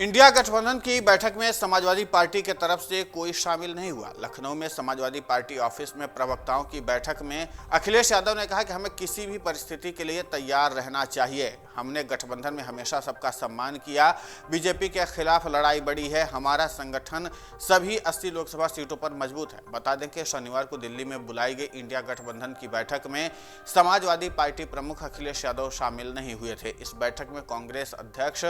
India गठबंधन की बैठक में समाजवादी पार्टी की तरफ से कोई शामिल नहीं हुआ। लखनऊ में समाजवादी पार्टी ऑफिस में प्रवक्ताओं की बैठक में अखिलेश यादव ने कहा कि हमें किसी भी परिस्थिति के लिए तैयार रहना चाहिए। हमने गठबंधन में हमेशा सबका सम्मान किया। बीजेपी के खिलाफ लड़ाई बड़ी है। हमारा संगठन सभी 80 लोकसभा सीटों पर मजबूत है। बता दें कि शनिवार को दिल्ली में बुलाई गई इंडिया गठबंधन की बैठक में समाजवादी पार्टी प्रमुख अखिलेश यादव शामिल नहीं हुए थे। इस बैठक में कांग्रेस अध्यक्ष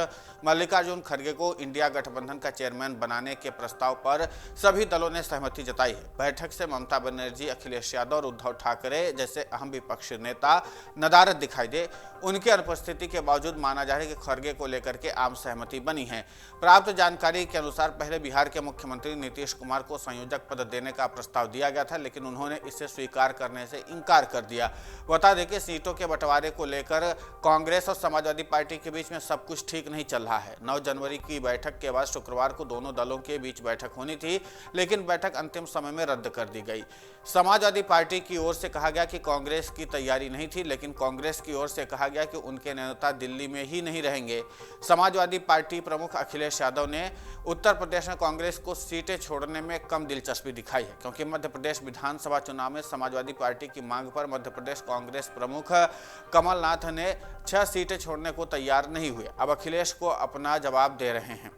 मल्लिकार्जुन खड़गे को इंडिया गठबंधन का चेयरमैन बनाने के प्रस्ताव पर सभी दलों ने सहमति जताई है। बैठक से ममता बनर्जी, अखिलेश यादव और उद्धव ठाकरे जैसे अहम विपक्षी नेता नदारद दिखाई दे। उनकी अनुपस्थिति के बावजूद माना जा रहा है कि खड़गे को लेकर के आम सहमति बनी है। प्राप्त जानकारी के अनुसार पहले बिहार के मुख्यमंत्री नीतीश कुमार को संयोजक पद देने का प्रस्ताव दिया गया था, लेकिन उन्होंने इसे स्वीकार करने से इनकार कर दिया। बता दें कि सीटों के बंटवारे को लेकर कांग्रेस और समाजवादी पार्टी के बीच में सब कुछ ठीक नहीं चल रहा है। 9 जनवरी की बैठक के बाद शुक्रवार को दोनों दलों के बीच बैठक होनी थी, लेकिन बैठक अंतिम समय में रद्द कर दी गई। समाजवादी पार्टी की ओर से कहा गया कि कांग्रेस की तैयारी नहीं थी, लेकिन कांग्रेस की ओर से कहा गया कि उनके नेता दिल्ली में ही नहीं रहेंगे। समाजवादी पार्टी प्रमुख अखिलेश यादव ने उत्तर प्रदेश में कांग्रेस को सीटें छोड़ने में कम दिलचस्पी दिखाई है, क्योंकि मध्य प्रदेश विधानसभा चुनाव में समाजवादी पार्टी की मांग पर मध्य प्रदेश कांग्रेस प्रमुख कमलनाथ ने 6 सीटें छोड़ने को तैयार नहीं हुए। अब अखिलेश को अपना जवाब दे रहे हैं।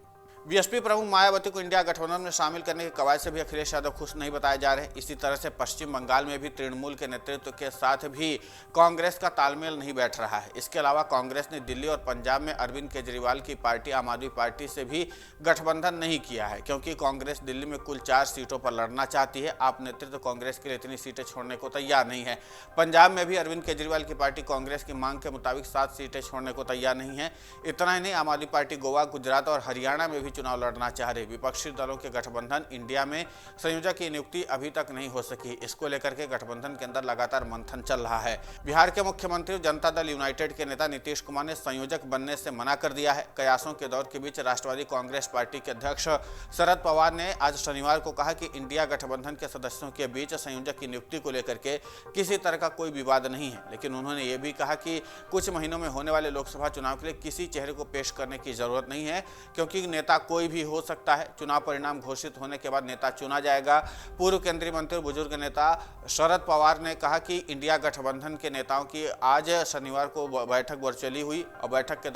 बीएसपी प्रमुख मायावती को इंडिया गठबंधन में शामिल करने की कवायद से भी अखिलेश यादव खुश नहीं बताए जा रहे हैं। इसी तरह से पश्चिम बंगाल में भी तृणमूल के नेतृत्व के साथ भी कांग्रेस का तालमेल नहीं बैठ रहा है। इसके अलावा कांग्रेस ने दिल्ली और पंजाब में अरविंद केजरीवाल की पार्टी आम आदमी पार्टी से भी गठबंधन नहीं किया है, क्योंकि कांग्रेस दिल्ली में कुल 4 सीटों पर लड़ना चाहती है। आप नेतृत्व कांग्रेस के लिए इतनी सीटें छोड़ने को तैयार नहीं है। पंजाब में भी अरविंद केजरीवाल की पार्टी कांग्रेस की मांग के मुताबिक 7 सीटें छोड़ने को तैयार नहीं है। इतना ही नहीं, आम आदमी पार्टी गोवा, गुजरात और हरियाणा में भी चुनाव लड़ना चाह रहे। विपक्षी दलों के गठबंधन इंडिया में संयोजक की नियुक्ति अभी तक नहीं हो सकी। इसको लेकर के गठबंधन के अंदर लगातार मंथन चल रहा है। बिहार के मुख्यमंत्री जनता दल यूनाइटेड के नेता नीतीश कुमार ने संयोजक बनने से मना कर दिया है। कयासों के दौर के बीच राष्ट्रवादी कांग्रेस पार्टी के अध्यक्ष शरद पवार ने आज शनिवार को कहा कि इंडिया गठबंधन के सदस्यों के बीच संयोजक की नियुक्ति को लेकर के किसी तरह का कोई विवाद नहीं है, लेकिन उन्होंने ये भी कहा कि कुछ महीनों में होने वाले लोकसभा चुनाव के लिए किसी चेहरे को पेश करने की जरूरत नहीं है, क्योंकि नेता कोई भी हो सकता है। चुनाव परिणाम घोषित होने के बाद नेता चुना जाएगा। पूर्व केंद्रीय मंत्री बुजुर्ग नेता शरद पवार ने कहा कि इंडिया गठबंधन के नेताओं की आज शनिवार को बैठक वर्चुअली हुई और बैठक के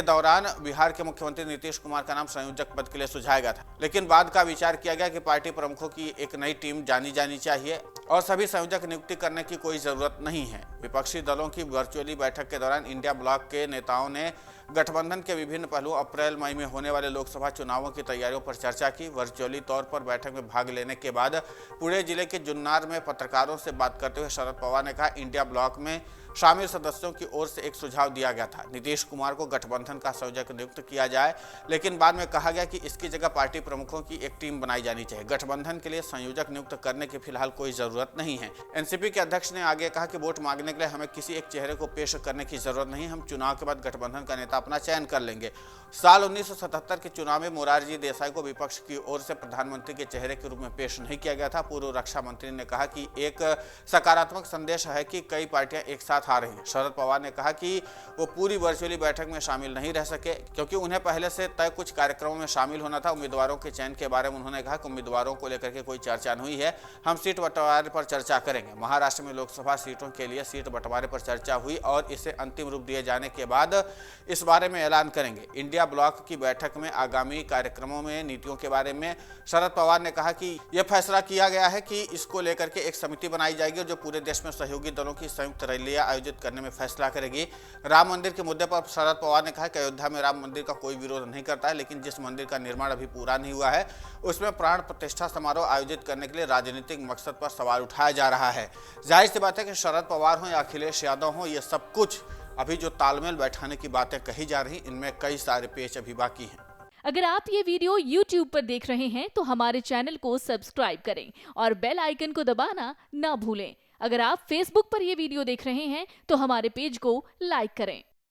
दौरान बिहार के मुख्यमंत्री नीतीश कुमार का नाम संयोजक पद के लिए सुझाया गया था, लेकिन बाद का विचार किया गया कि पार्टी प्रमुखों की एक नई टीम जानी चाहिए और सभी संयोजक नियुक्ति करने की कोई जरूरत नहीं है। विपक्षी दलों की वर्चुअली बैठक के दौरान इंडिया ब्लॉक के नेताओं ने गठबंधन के विभिन्न पहलुओं, अप्रैल मई में होने वाले लोकसभा चुनावों की तैयारियों पर चर्चा की। वर्चुअली तौर पर बैठक में भाग लेने के बाद पुणे जिले के जुन्नर में पत्रकारों से बात करते हुए शरद पवार ने कहा, इंडिया ब्लॉक में शामिल सदस्यों की ओर से एक सुझाव दिया गया था, नीतीश कुमार को गठबंधन का संयोजक नियुक्त किया जाए, लेकिन बाद में कहा गया कि इसकी जगह पार्टी प्रमुखों की एक टीम बनाई जानी चाहिए। गठबंधन के लिए संयोजक नियुक्त करने की फिलहाल कोई जरूरत नहीं है। एनसीपी के अध्यक्ष ने आगे कहा कि वोट मांगने के लिए हमें किसी एक चेहरे को पेश करने की जरूरत नहीं। हम चुनाव के बाद गठबंधन का नेता अपना चयन कर लेंगे। साल 1977 के चुनाव में मोरारजी देसाई को विपक्ष की ओर से प्रधानमंत्री के चेहरे के रूप में पेश नहीं किया गया था। पूर्व रक्षा मंत्री ने कहा कि एक सकारात्मक संदेश है कि कई पार्टियां एक साथ आ रही हैं। शरद पवार ने कहा कि वो पूरी वर्चुअली बैठक में शामिल नहीं रह सके, क्योंकि उन्हें पहले से तय कुछ कार्यक्रमों में शामिल होना था। उम्मीदवारों के चयन के बारे में उन्होंने कहा कि उम्मीदवारों को लेकर के कोई चर्चा नहीं हुई है, हम सीट बंटवारे पर चर्चा करेंगे। महाराष्ट्र में लोकसभा सीटों के लिए सीट बंटवारे पर चर्चा हुई और इसे अंतिम रूप दिए जाने के बाद इस बारे में ऐलान करेंगे। इंडिया ब्लॉक की बैठक में आगामी कार्यक्रमों में नीतियों के बारे में शरद पवार ने कहा कि यह फैसला किया गया है कि इसको लेकर के एक समिति बनाई जाएगी जो पूरे देश में सहयोगी दलों की संयुक्त रैलियां आयोजित करने में फैसला करेगी। राम मंदिर के मुद्दे पर शरद पवार ने कहा कि अयोध्या में राम मंदिर का कोई विरोध नहीं करता है, लेकिन जिस मंदिर का निर्माण अभी पूरा नहीं हुआ है उसमें प्राण प्रतिष्ठा समारोह आयोजित करने के लिए राजनीतिक मकसद पर सवाल उठाया जा रहा है। जाहिर सी बात है कि शरद पवार हो या अखिलेश यादव हो, ये सब कुछ अभी जो तालमेल बैठाने की बातें कही जा रही, इनमें कई सारे पेच अभी बाकी हैं। अगर आप ये वीडियो YouTube पर देख रहे हैं तो हमारे चैनल को सब्सक्राइब करें और बेल आइकन को दबाना ना भूलें। अगर आप Facebook पर ये वीडियो देख रहे हैं तो हमारे पेज को लाइक करें।